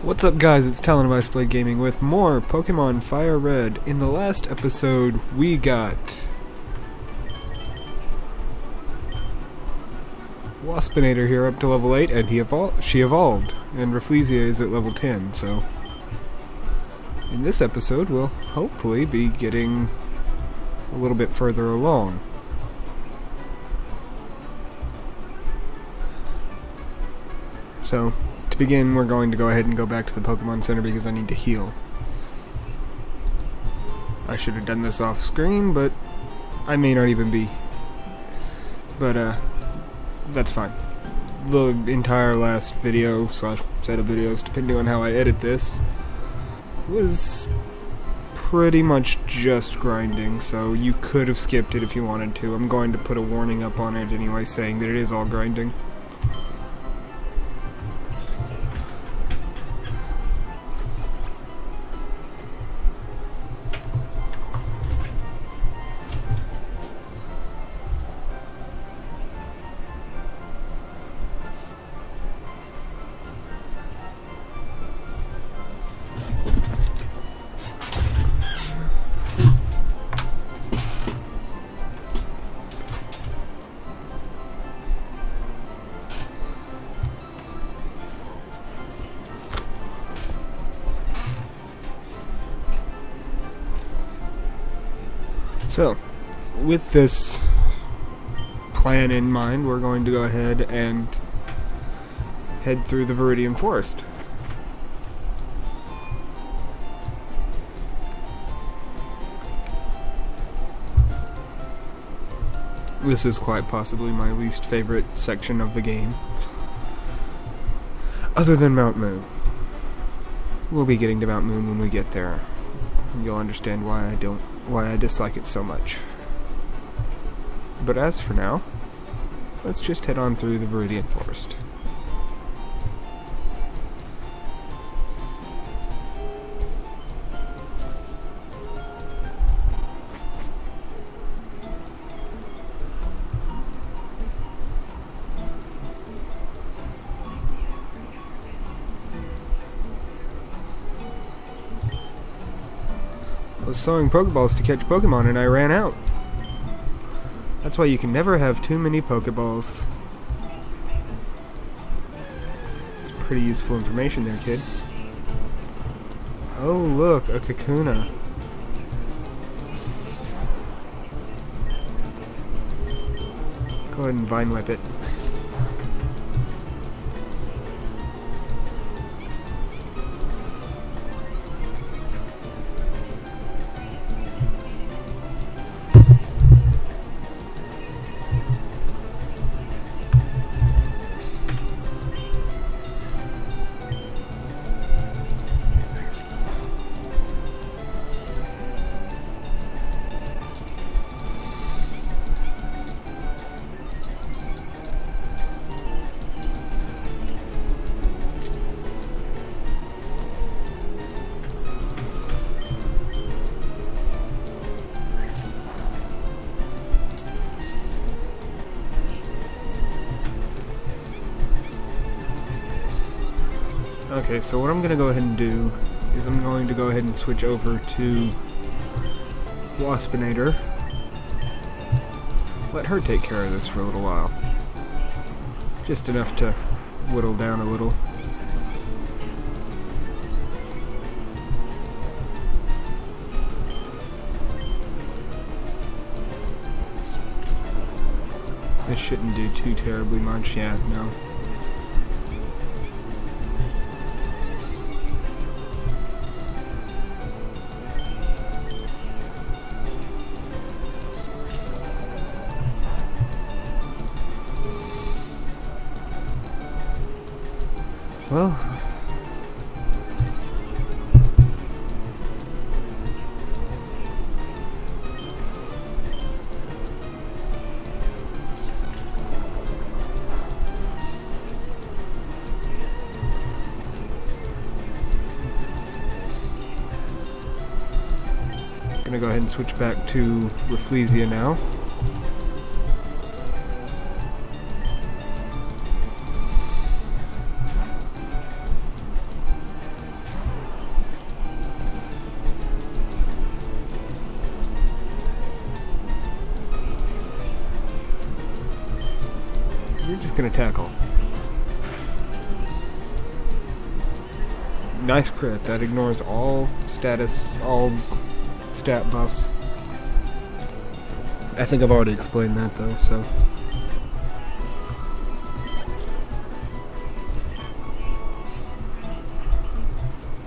What's up guys, it's TalonofIceBlade Gaming with more Pokemon Fire Red. In the last episode we got Waspinator here up to level 8 and she evolved, and Rafflesia is at level 10, so in this episode we'll hopefully be getting a little bit further along. So to begin, we're going to go ahead and go back to the Pokemon Center because I need to heal. I should have done this off screen, but I may not even be. But, that's fine. The entire last video slash set of videos, depending on how I edit this, was pretty much just grinding, so you could have skipped it if you wanted to. I'm going to put a warning up on it anyway saying that it is all grinding. So, with this plan in mind, we're going to go ahead and head through the Viridian Forest. This is quite possibly my least favorite section of the game, other than Mount Moon. We'll be getting to Mount Moon when we get there. You'll understand why I dislike it so much. But as for now, let's just head on through the Viridian Forest. I was sowing Pokeballs to catch Pokemon and I ran out. That's why you can never have too many Pokeballs. It's pretty useful information there, kid. Oh look, a Kakuna. Go ahead and Vine Whip it. Okay, so what I'm going to go ahead and do is I'm going to go ahead and switch over to Waspinator. Let her take care of this for a little while. Just enough to whittle down a little. This shouldn't do too terribly much, yeah, no. Well, I'm gonna go ahead and switch back to Rafflesia now. Just gonna tackle. Nice crit. That ignores all status, all stat buffs. I think I've already explained that though, so.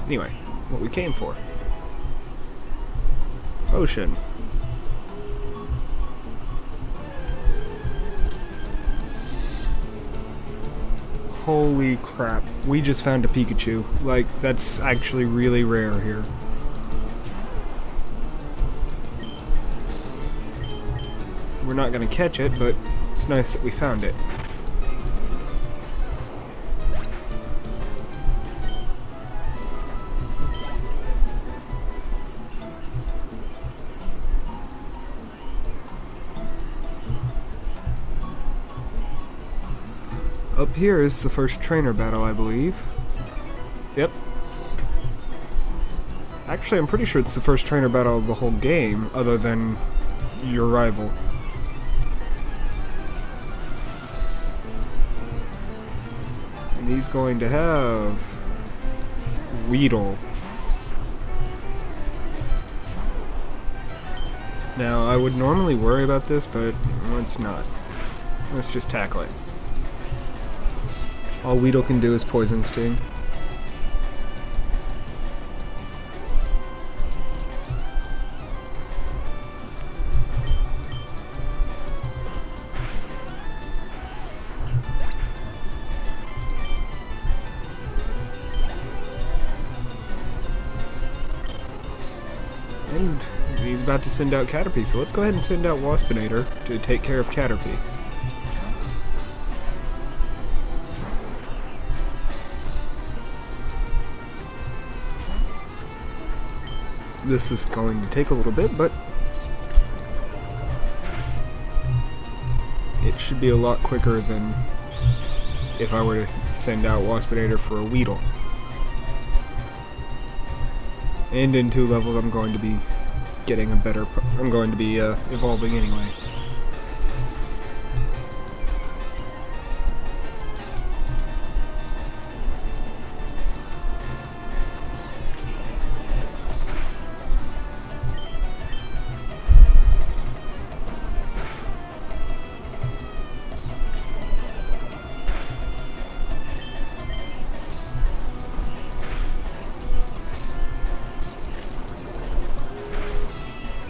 Anyway, what we came for. Potion. Holy crap. We just found a Pikachu. Like, that's actually really rare here. We're not gonna catch it, but it's nice that we found it. Up here is the first trainer battle, I believe. Yep. Actually, I'm pretty sure it's the first trainer battle of the whole game, other than your rival. And he's going to have Weedle. Now, I would normally worry about this, but let's not. Let's just tackle it. All Weedle can do is Poison Sting. And he's about to send out Caterpie, so let's go ahead and send out Waspinator to take care of Caterpie. This is going to take a little bit, but it should be a lot quicker than if I were to send out Waspinator for a Weedle. And in 2 levels I'm going to be getting a better... I'm going to be evolving anyway.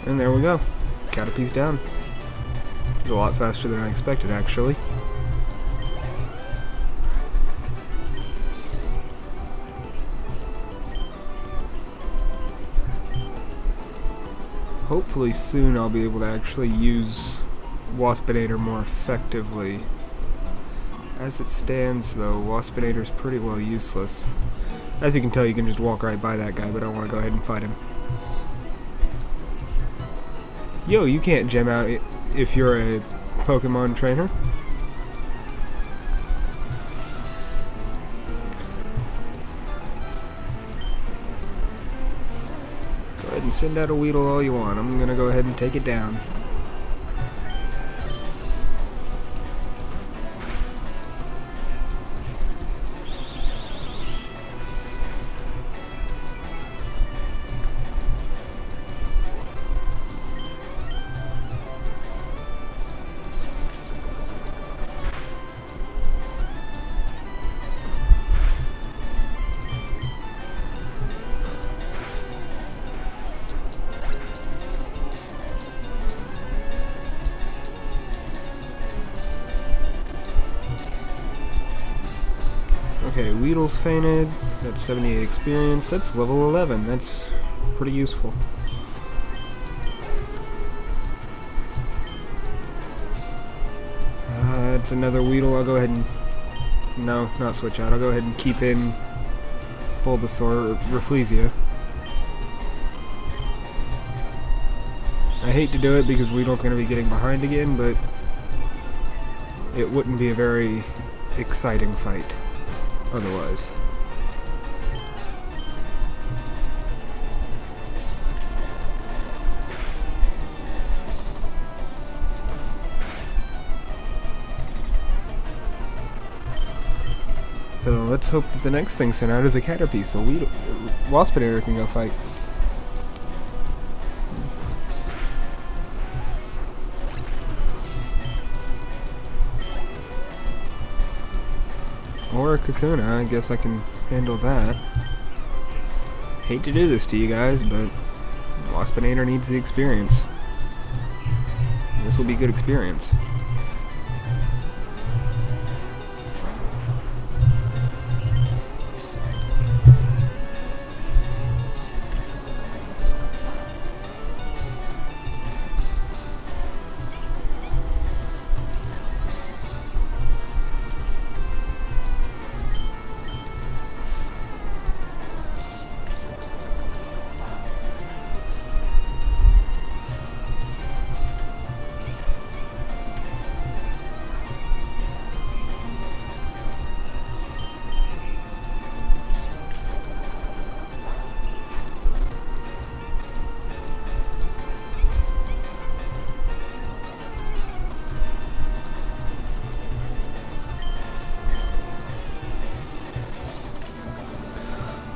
And there we go. Caterpie's down. It's a lot faster than I expected, actually. Hopefully soon I'll be able to actually use Waspinator more effectively. As it stands, though, Waspinator's pretty well useless. As you can tell, you can just walk right by that guy, but I want to go ahead and fight him. Yo, you can't gem out if you're a Pokemon trainer. Go ahead and send out a Weedle all you want. I'm gonna go ahead and take it down. Okay, Weedle's fainted. That's 78 experience. That's level 11. That's pretty useful. That's another Weedle. I'll go ahead and... No, not switch out. I'll go ahead and keep in Bulbasaur or Rafflesia. I hate to do it because Weedle's going to be getting behind again, but it wouldn't be a very exciting fight otherwise. let's hope that the next thing sent out is a Caterpie, so Waspinator can go fight. Or a Kakuna, I guess I can handle that. Hate to do this to you guys, but Waspinator needs the experience. This will be good experience.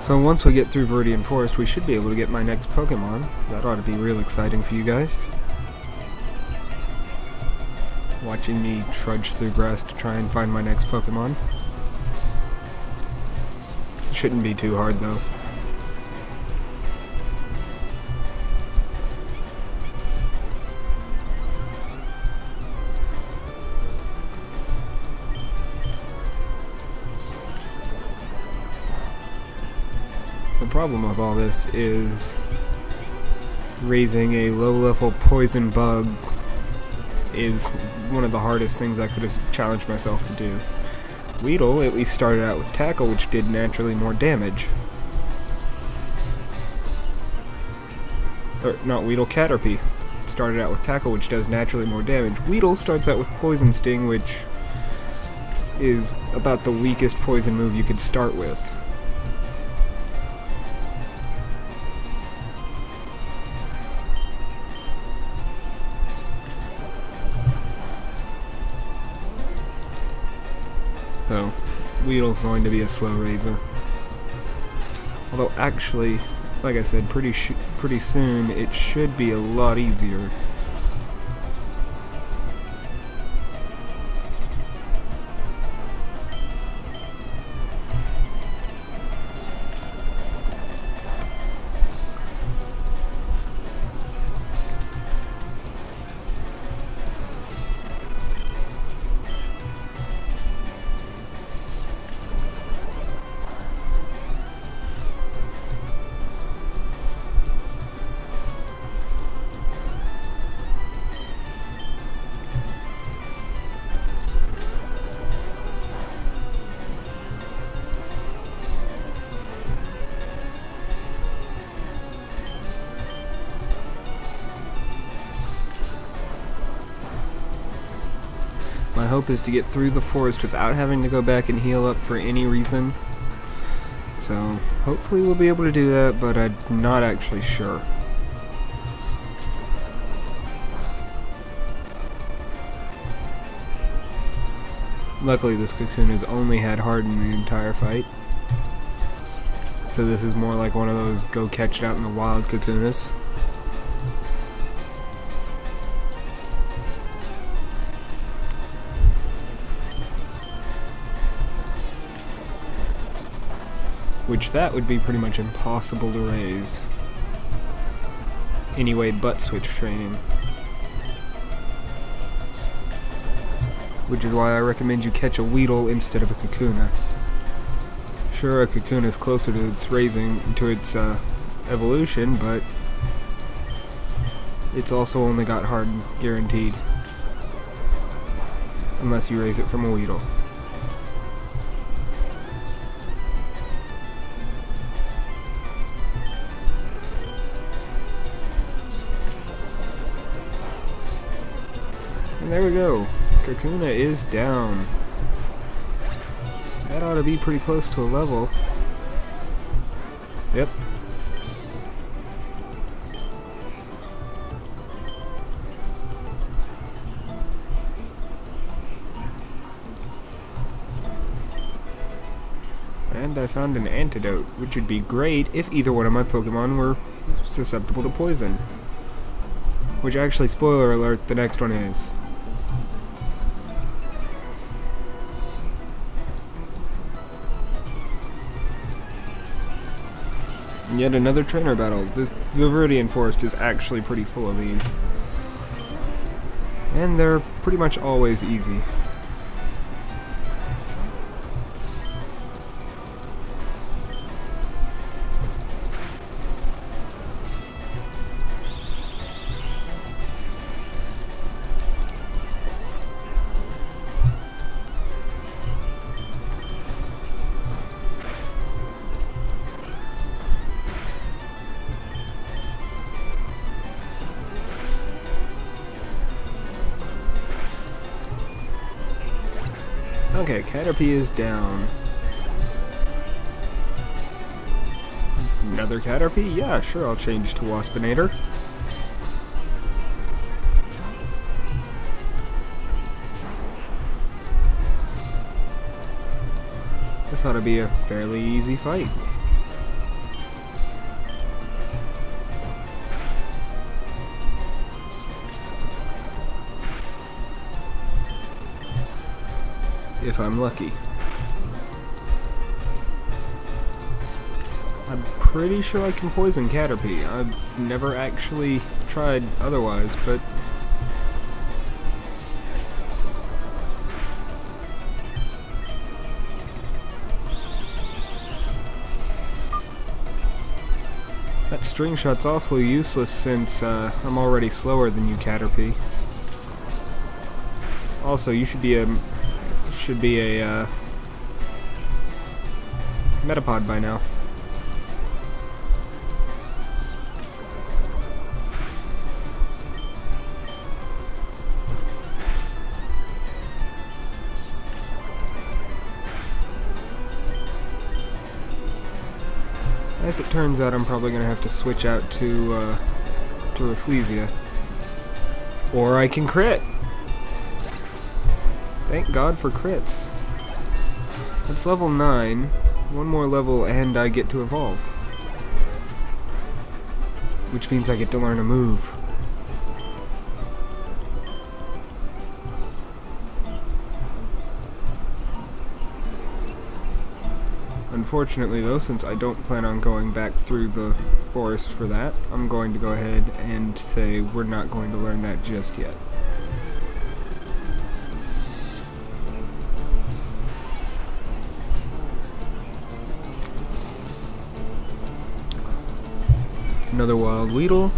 So once we get through Viridian Forest, we should be able to get my next Pokemon. That ought to be real exciting for you guys. Watching me trudge through grass to try and find my next Pokemon. Shouldn't be too hard though. The problem with all this is raising a low-level poison bug is one of the hardest things I could have challenged myself to do. Weedle at least started out with Tackle, which did naturally more damage. Or, not Weedle, Caterpie started out with Tackle, which does naturally more damage. Weedle starts out with Poison Sting, which is about the weakest poison move you could start with. So, Weedle's going to be a slow raiser. Although, actually, like I said, pretty soon it should be a lot easier. My hope is to get through the forest without having to go back and heal up for any reason. So, hopefully we'll be able to do that, but I'm not actually sure. Luckily, this Kakuna's only had Harden the entire fight. So this is more like one of those go catch it out in the wild Kakunas. Which that would be pretty much impossible to raise. Anyway, but switch training. Which is why I recommend you catch a Weedle instead of a Kakuna. Sure, a Kakuna is closer to its evolution, but it's also only got Harden guaranteed. Unless you raise it from a Weedle. And there we go. Kakuna is down. That ought to be pretty close to a level. Yep. I found an antidote, which would be great if either one of my Pokemon were susceptible to poison. Which actually, spoiler alert, the next one is. And yet another trainer battle. The Viridian Forest is actually pretty full of these. And they're pretty much always easy. Okay, Caterpie is down. Another Caterpie? Yeah, sure, I'll change to Waspinator. This ought to be a fairly easy fight. If I'm lucky. I'm pretty sure I can poison Caterpie. I've never actually tried otherwise, but... that string shot's awfully useless since I'm already slower than you, Caterpie. Also, you should be a Metapod by now. As it turns out, I'm probably going to have to switch out to Rafflesia. Or I can crit! Thank God for crits. It's level 9. One more level and I get to evolve. Which means I get to learn a move. Unfortunately though, since I don't plan on going back through the forest for that, I'm going to go ahead and say we're not going to learn that just yet. Another Wild Weedle.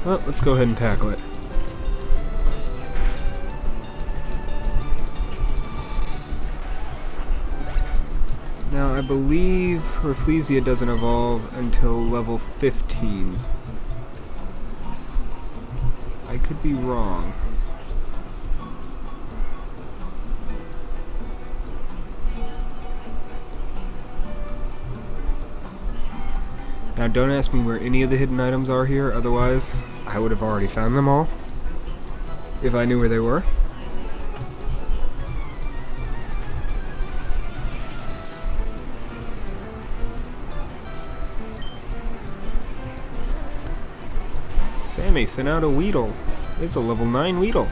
Well, let's go ahead and tackle it. Now, I believe Rafflesia doesn't evolve until level 15. I could be wrong. Now, don't ask me where any of the hidden items are here, otherwise I would have already found them all, if I knew where they were. Sammy sent out a Weedle. It's a level 9 Weedle.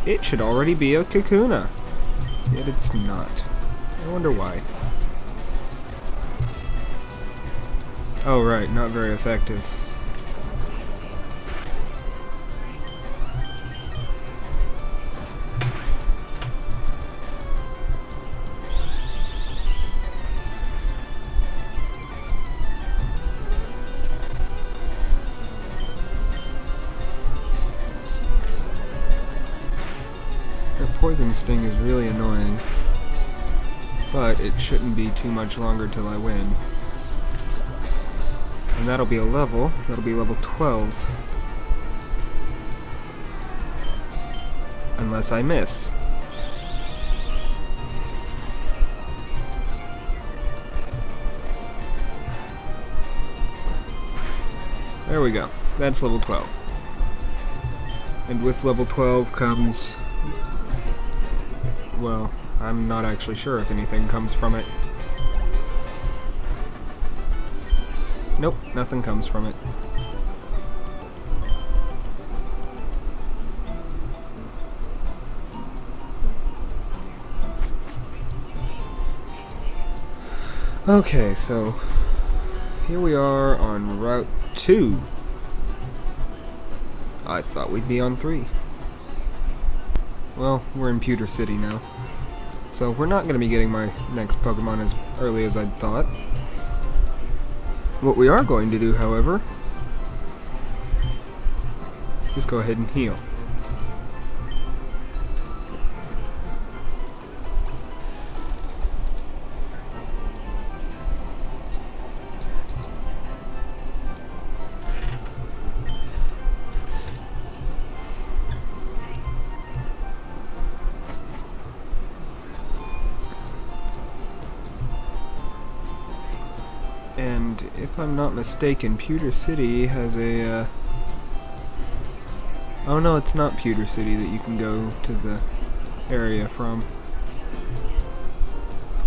It should already be a Kakuna. Yet it's not. I wonder why. Oh right, not very effective. Poison Sting is really annoying, but it shouldn't be too much longer till I win. And that'll be a level. That'll be level 12. Unless I miss. There we go. That's level 12. And with level 12 comes... well, I'm not actually sure if anything comes from it. Nope, nothing comes from it. Okay, so here we are on Route 2. I thought we'd be on 3. Well, we're in Pewter City now. So we're not going to be getting my next Pokemon as early as I'd thought. What we are going to do, however, is go ahead and heal. And if I'm not mistaken, Pewter City has a, oh no, it's not Pewter City that you can go to the area from.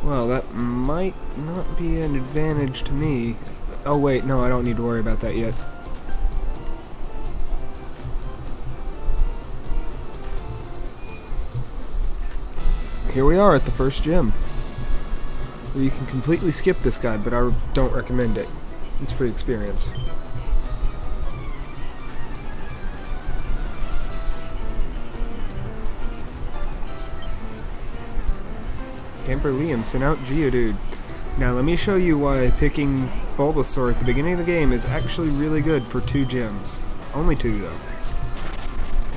Well, that might not be an advantage to me. Oh wait, no, I don't need to worry about that yet. Here we are at the first gym. You can completely skip this guide, but I don't recommend it. It's free experience. Camperlian sent out Geodude. Now let me show you why picking Bulbasaur at the beginning of the game is actually really good for 2 gyms. Only 2 though.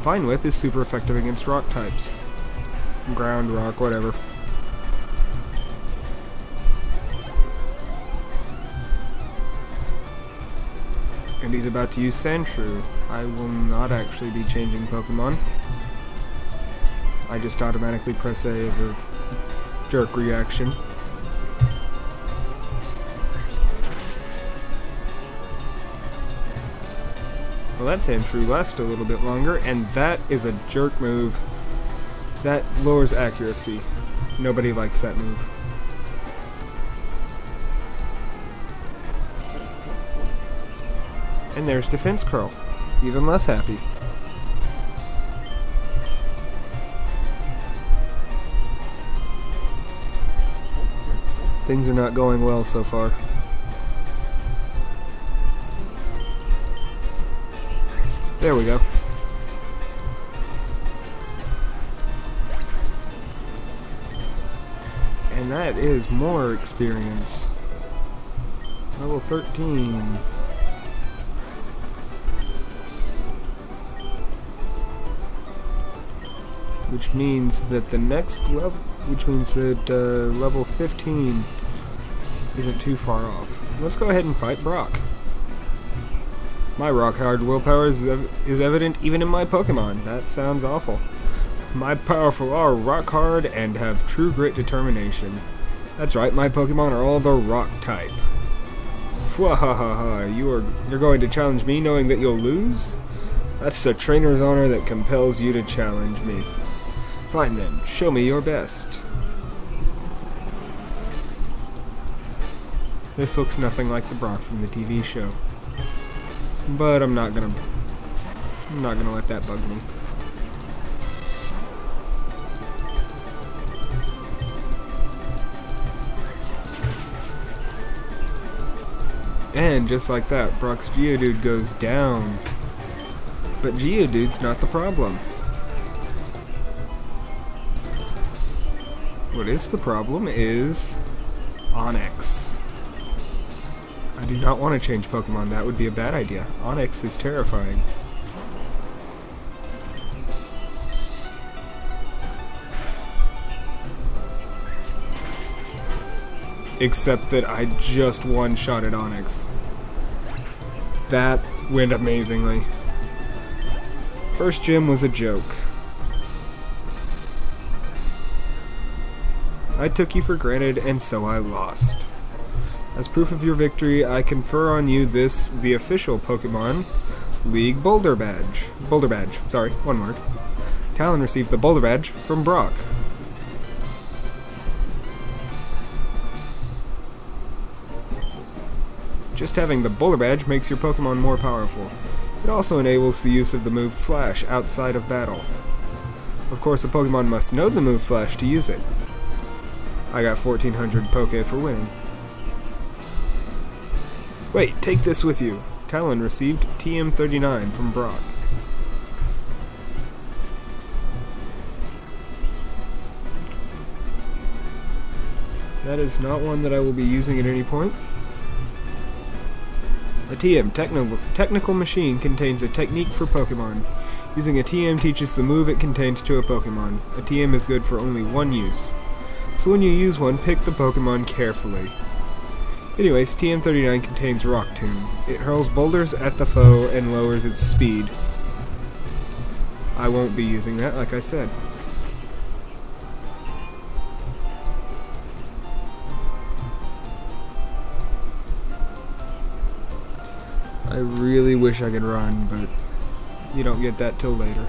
Vine Whip is super effective against rock types. Ground, rock, whatever. And he's about to use Sandshrew. I will not actually be changing Pokemon. I just automatically press A as a jerk reaction. Well, that Sandshrew lasts a little bit longer, and that is a jerk move. That lowers accuracy. Nobody likes that move. And there's Defense Curl. Even less happy. Things are not going well so far. There we go. And that is more experience. Level 13. Which means that the next level, level 15 isn't too far off. Let's go ahead and fight Brock. My rock-hard willpower is evident even in my Pokemon. That sounds awful. My powerful are rock-hard and have true grit determination. That's right, my Pokemon are all the rock type. Fwahahaha, you're going to challenge me knowing that you'll lose? That's the trainer's honor that compels you to challenge me. Fine then, show me your best. This looks nothing like the Brock from the TV show. But I'm not gonna let that bug me. And just like that, Brock's Geodude goes down. But Geodude's not the problem. What is the problem is Onix. I do not want to change Pokemon. That would be a bad idea. Onix is terrifying. Except that I just one-shotted Onix. That went amazingly. First gym was a joke. I took you for granted, and so I lost. As proof of your victory, I confer on you the official Pokemon League Boulder Badge. Boulder Badge, sorry, one word. Talon received the Boulder Badge from Brock. Just having the Boulder Badge makes your Pokemon more powerful. It also enables the use of the move Flash outside of battle. Of course, a Pokemon must know the move Flash to use it. I got 1400 Poke for winning. Wait, take this with you. Talon received TM39 from Brock. That is not one that I will be using at any point. A TM, Technical Machine, contains a technique for Pokemon. Using a TM teaches the move it contains to a Pokemon. A TM is good for only one use. So when you use one, pick the Pokemon carefully. Anyways, TM39 contains Rock Tomb. It hurls boulders at the foe and lowers its speed. I won't be using that, like I said. I really wish I could run, but you don't get that till later.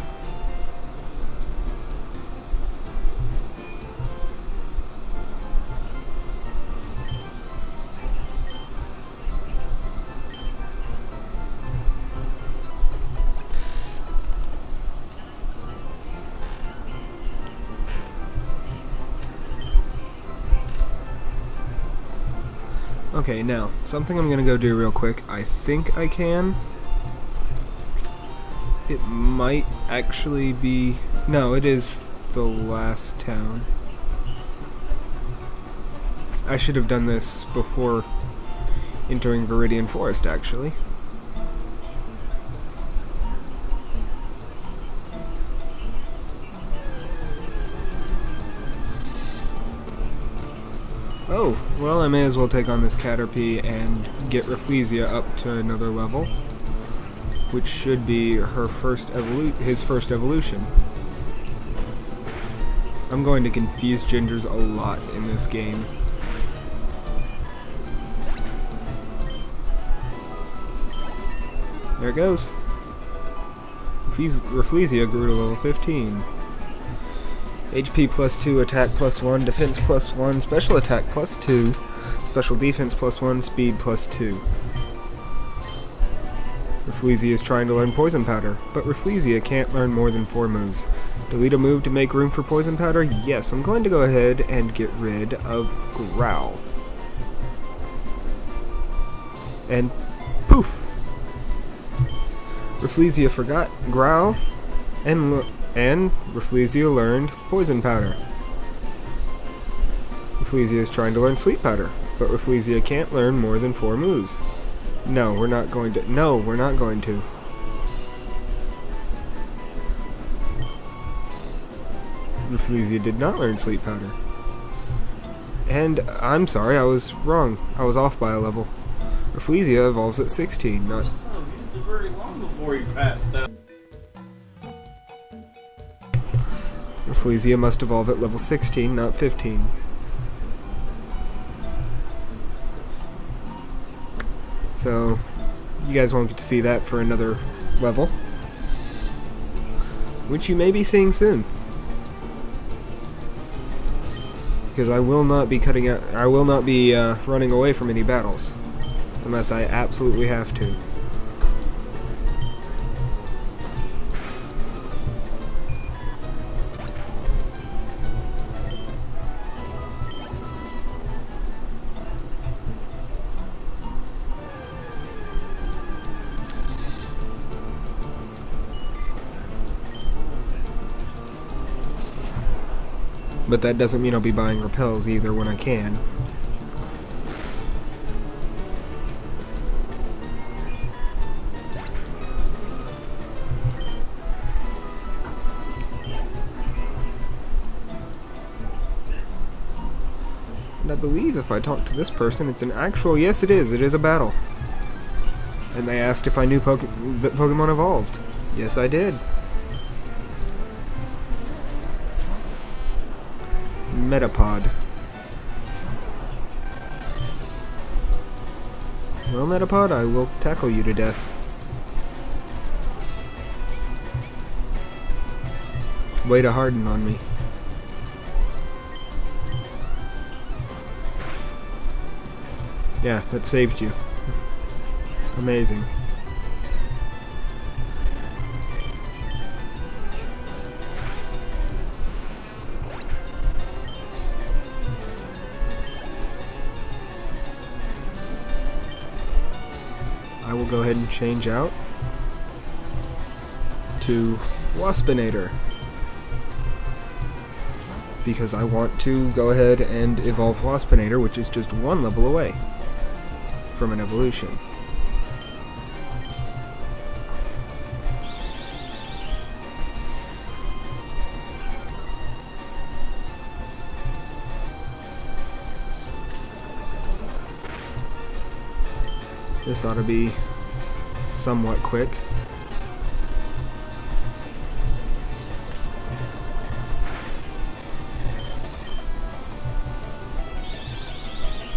Okay, now, something I'm gonna go do real quick. I think I can. It might actually be... No, it is the last town. I should have done this before entering Viridian Forest, actually. Oh, well, I may as well take on this Caterpie and get Rafflesia up to another level, which should be his first evolution. I'm going to confuse Gingers a lot in this game. There it goes. Rafflesia grew to level 15. HP plus 2, attack plus 1, defense plus 1, special attack plus 2, special defense plus 1, speed plus 2. Rafflesia is trying to learn Poison Powder, but Rafflesia can't learn more than 4 moves. Delete a move to make room for Poison Powder? Yes, I'm going to go ahead and get rid of Growl. And poof! Rafflesia forgot Growl, and Rafflesia learned Poison Powder. Rafflesia is trying to learn Sleep Powder, but Rafflesia can't learn more than 4 moves. No, we're not going to. No, we're not going to. Rafflesia did not learn Sleep Powder. And I'm sorry, I was wrong. I was off by a level. Rafflesia evolves at 16, not... very long before you passed out. Rafflesia must evolve at level 16, not 15. So, you guys won't get to see that for another level, which you may be seeing soon. Because I will not be running away from any battles, unless I absolutely have to. But that doesn't mean I'll be buying repels either when I can. And I believe if I talk to this person, it's an actual... Yes, it is a battle. And they asked if I knew that Pokemon evolved. Yes, I did. Metapod. Well, Metapod, I will tackle you to death. Way to harden on me. Yeah, that saved you. Amazing. I will go ahead and change out to Waspinator, because I want to go ahead and evolve Waspinator, which is just one level away from an evolution. This ought to be somewhat quick.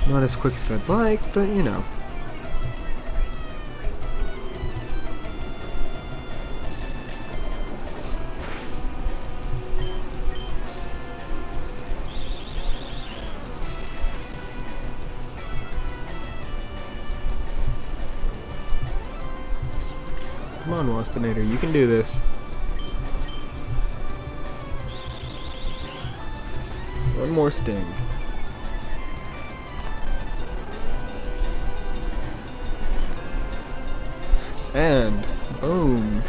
Not as quick as I'd like, but you know. Come on, Waspinator, you can do this. One more sting. And boom.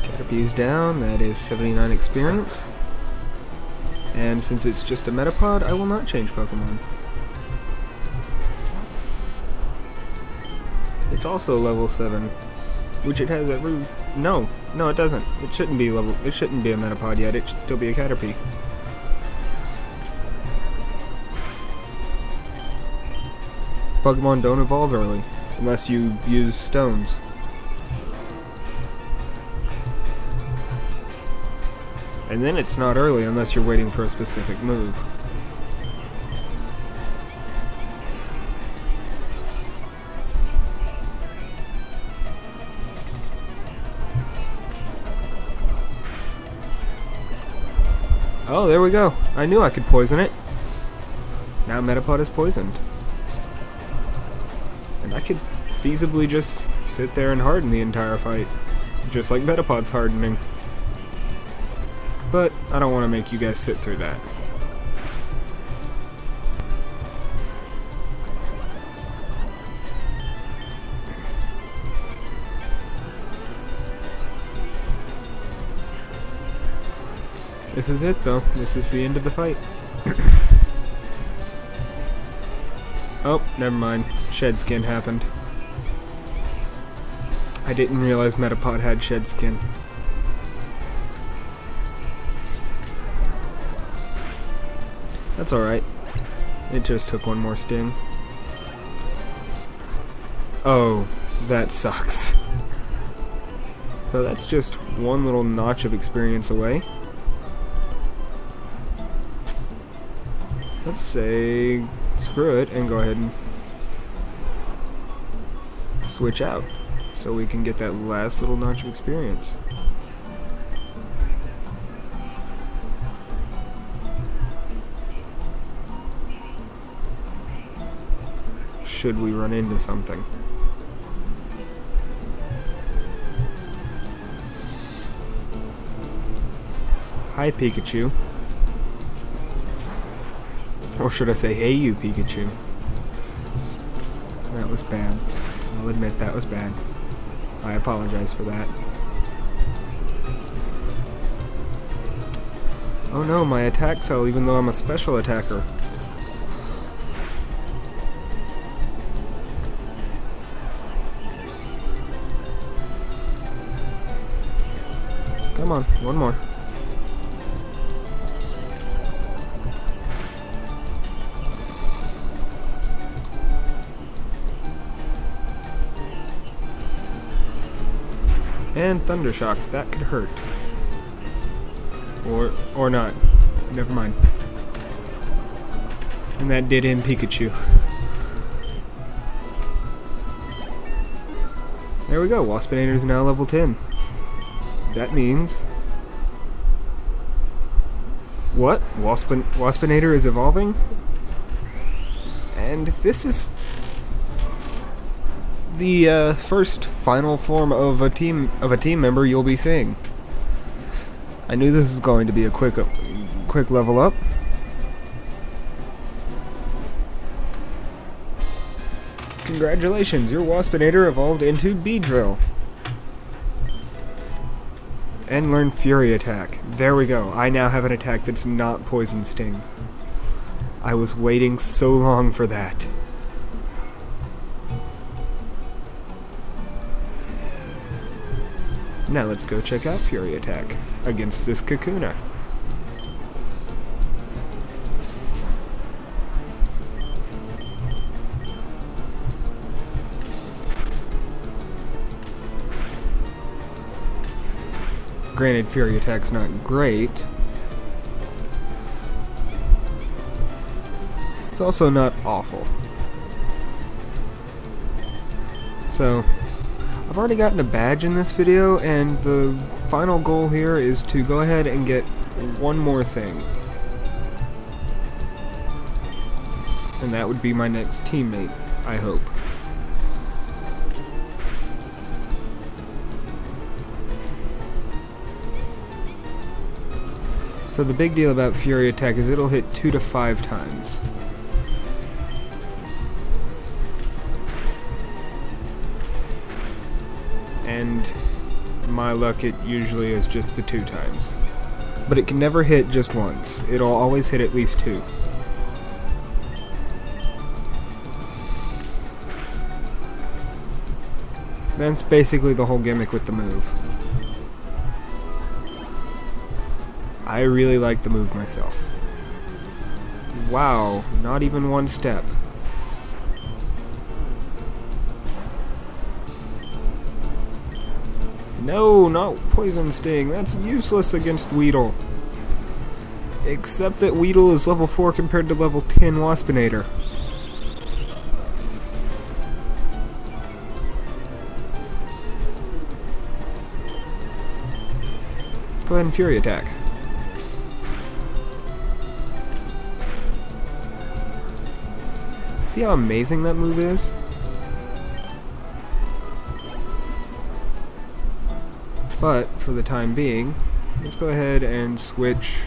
Caterpie's down, that is 79 experience. And since it's just a Metapod, I will not change Pokemon. It's also level 7, which it has every... No, it doesn't. It shouldn't be It shouldn't be a Metapod yet. It should still be a Caterpie. Pokemon don't evolve early, unless you use stones. And then it's not early unless you're waiting for a specific move. Oh, there we go. I knew I could poison it. Now Metapod is poisoned. And I could feasibly just sit there and harden the entire fight. Just like Metapod's hardening. But I don't want to make you guys sit through that. This is it, though. This is the end of the fight. Oh, never mind. Shed Skin happened. I didn't realize Metapod had Shed Skin. That's alright. It just took one more sting. Oh, that sucks. So that's just one little notch of experience away. Let's say screw it and go ahead and switch out so we can get that last little notch of experience. Should we run into something? Hi, Pikachu. Or should I say, hey you, Pikachu. That was bad. I'll admit that was bad. I apologize for that. Oh no, my attack fell even though I'm a special attacker. Come on, one more. And Thundershock, that could hurt. Or not. Never mind. And that did him Pikachu. There we go, Waspinator is now level 10. That means... What? Waspinator is evolving? And this is the first final form of a team member you'll be seeing. I knew this was going to be a quick level up. Congratulations, your Waspinator evolved into Beedrill. And learned Fury Attack. There we go. I now have an attack that's not Poison Sting. I was waiting so long for that. Now let's go check out Fury Attack against this Kakuna. Granted, Fury Attack's not great. It's also not awful. So, I've already gotten a badge in this video, and the final goal here is to go ahead and get one more thing. And that would be my next teammate, I hope. So the big deal about Fury Attack is it'll hit 2 to 5 times. And my luck, it usually is just the 2 times. But it can never hit just once. It'll always hit at least 2. That's basically the whole gimmick with the move. I really like the move myself. Wow, not even one step. No, not Poison Sting. That's useless against Weedle. Except that Weedle is level 4 compared to level 10 Waspinator. Let's go ahead and Fury Attack. See how amazing that move is? But, for the time being, let's go ahead and switch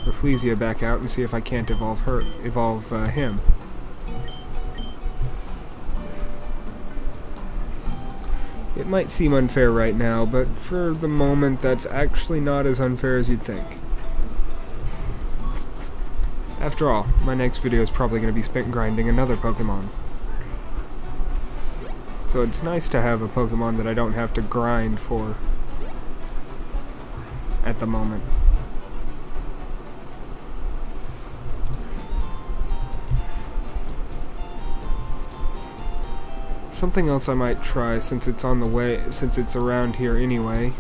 Rafflesia back out and see if I can't evolve him. It might seem unfair right now, but for the moment that's actually not as unfair as you'd think. After all, my next video is probably going to be spent grinding another Pokemon. So it's nice to have a Pokemon that I don't have to grind for at the moment. Something else I might try since it's around here anyway,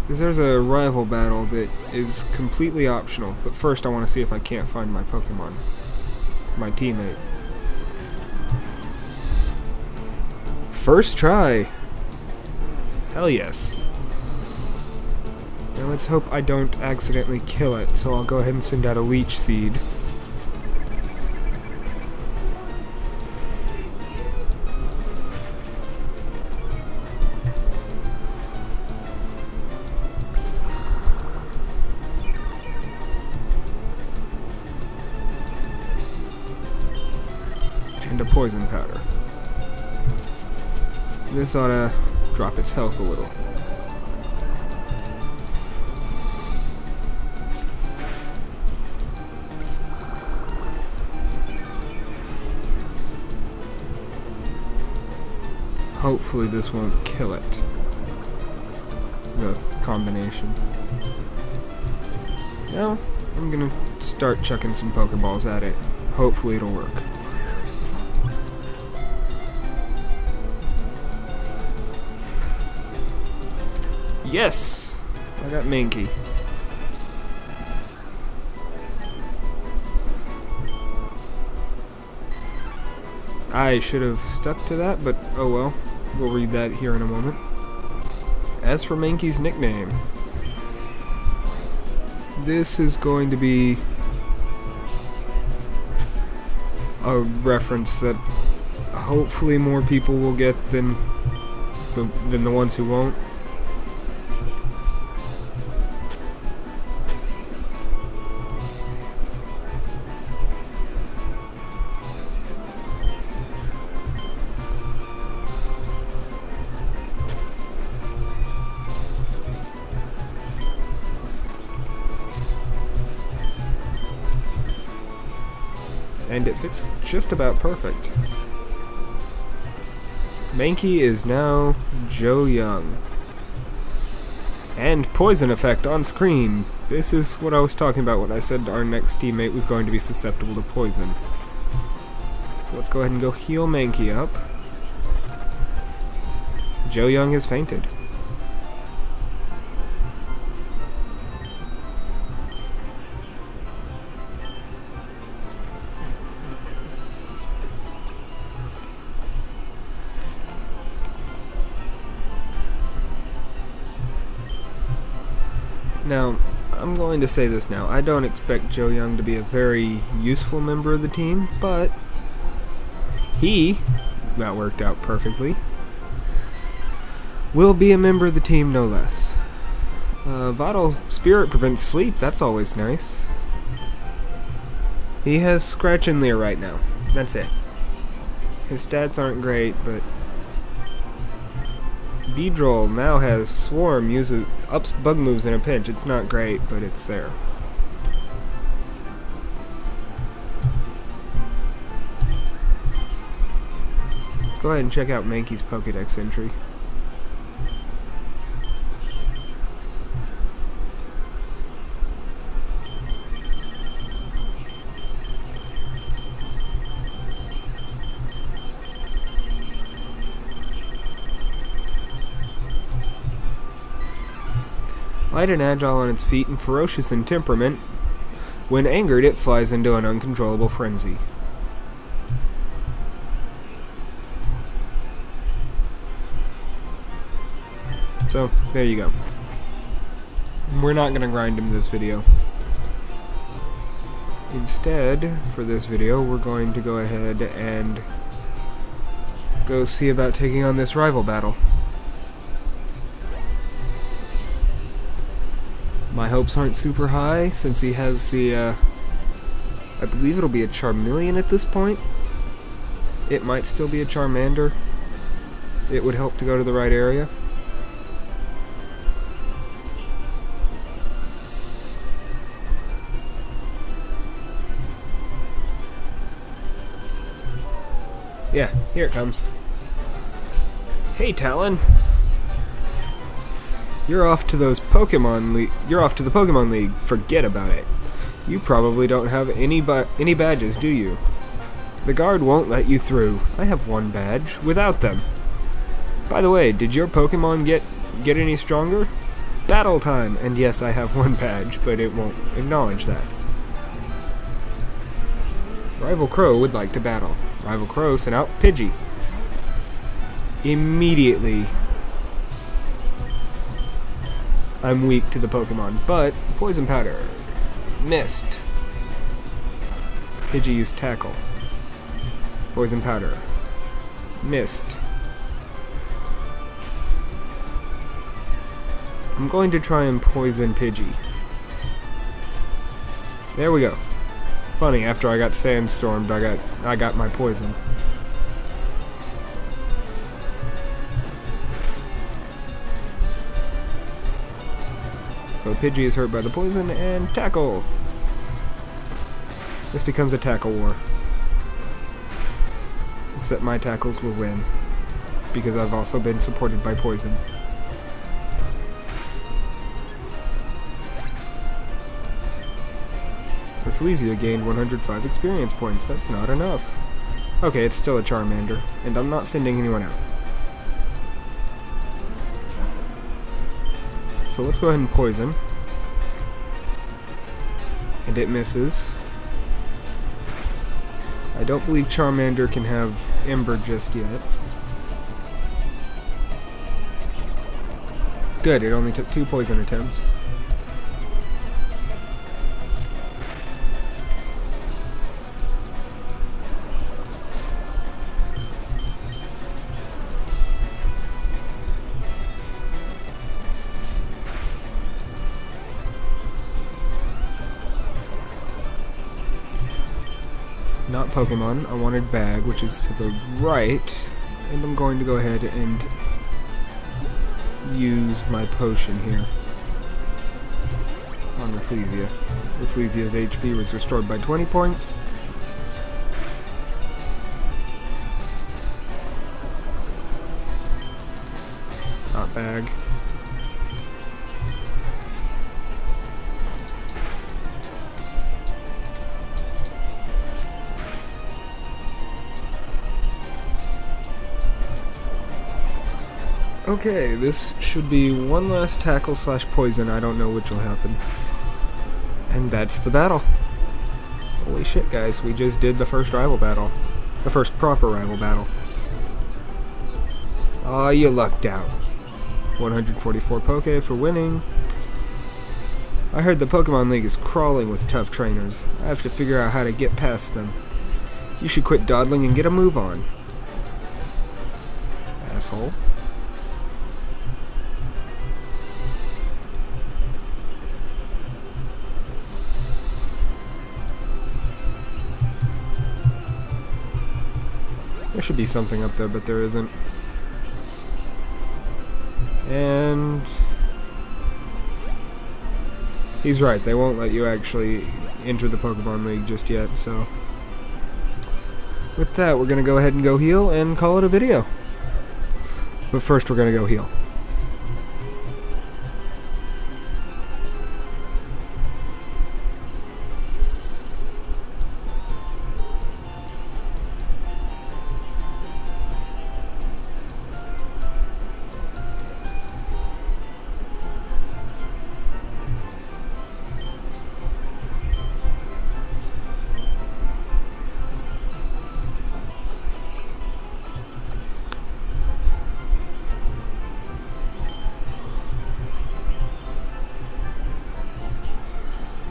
is there's a rival battle that is completely optional, but first I want to see if I can't find my Pokemon, my teammate. First try! Hell yes. Now let's hope I don't accidentally kill it, so I'll go ahead and send out a Leech Seed. And a Poison Powder. This ought to drop its health a little. Hopefully this won't kill it. The combination. Now, I'm gonna start chucking some Pokeballs at it. Hopefully it'll work. Yes! I got Mankey. I should have stuck to that, but oh well. We'll read that here in a moment. As for Mankey's nickname, this is going to be a reference that hopefully more people will get than the ones who won't. And it fits just about perfect. Mankey is now Joe Young. And poison effect on screen. This is what I was talking about when I said our next teammate was going to be susceptible to poison. So let's go ahead and go heal Mankey up. Joe Young has fainted. Now, I'm going to say this now. I don't expect Joe Young to be a very useful member of the team, but that worked out perfectly, will be a member of the team no less. Vital Spirit prevents sleep. That's always nice. He has Scratch and Leer right now. That's it. His stats aren't great, but Beedrill now has Swarm, ups bug moves in a pinch. It's not great, but it's there. Let's go ahead and check out Mankey's Pokédex entry. Light and agile on its feet and ferocious in temperament. When angered, it flies into an uncontrollable frenzy. So, there you go. We're not going to grind him this video. Instead, for this video, we're going to go ahead and go see about taking on this rival battle. My hopes aren't super high, since he has the, I believe it'll be a Charmeleon at this point. It might still be a Charmander. It would help to go to the right area. Yeah, here it comes. Hey, Talon. You're off to those Pokemon League. You're off to the Pokemon League. Forget about it. You probably don't have any badges, do you? The guard won't let you through. I have one badge without them. By the way, did your Pokemon get any stronger? Battle time. And yes, I have one badge, but it won't acknowledge that. Rival Crow would like to battle. Rival Crow sent out Pidgey. Immediately, I'm weak to the Pokemon, but Poison Powder. Missed. Pidgey used Tackle. Poison Powder. Missed. I'm going to try and poison Pidgey. There we go. Funny, after I got sandstormed, I got my poison. So Pidgey is hurt by the poison, and Tackle! This becomes a tackle war. Except my tackles will win, because I've also been supported by poison. Rafflesia gained 105 experience points. That's not enough. Okay, it's still a Charmander, and I'm not sending anyone out. So let's go ahead and poison. And it misses. I don't believe Charmander can have Ember just yet. Good, it only took 2 poison attempts. Not Pokemon, I wanted Bag, which is to the right, and I'm going to go ahead and use my potion here on Rafflesia. Rafflesia's HP was restored by 20 points. Not Bag. Okay, this should be one last tackle / poison. I don't know which will happen. And that's the battle. Holy shit, guys. We just did the first rival battle. The first proper rival battle. Aw, you lucked out. 144 Poké for winning. I heard the Pokemon League is crawling with tough trainers. I have to figure out how to get past them. You should quit dawdling and get a move on. Asshole. There should be something up there, but there isn't. And he's right, they won't let you actually enter the Pokemon League just yet, so with that, we're going to go ahead and go heal and call it a video. But first, we're going to go heal.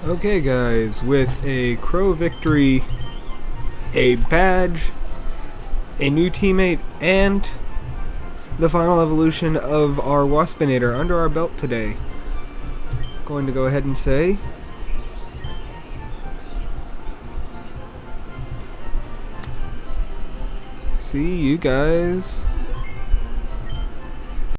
Okay guys, with a Crow victory, a badge, a new teammate, and the final evolution of our Waspinator under our belt today, going to go ahead and say see you guys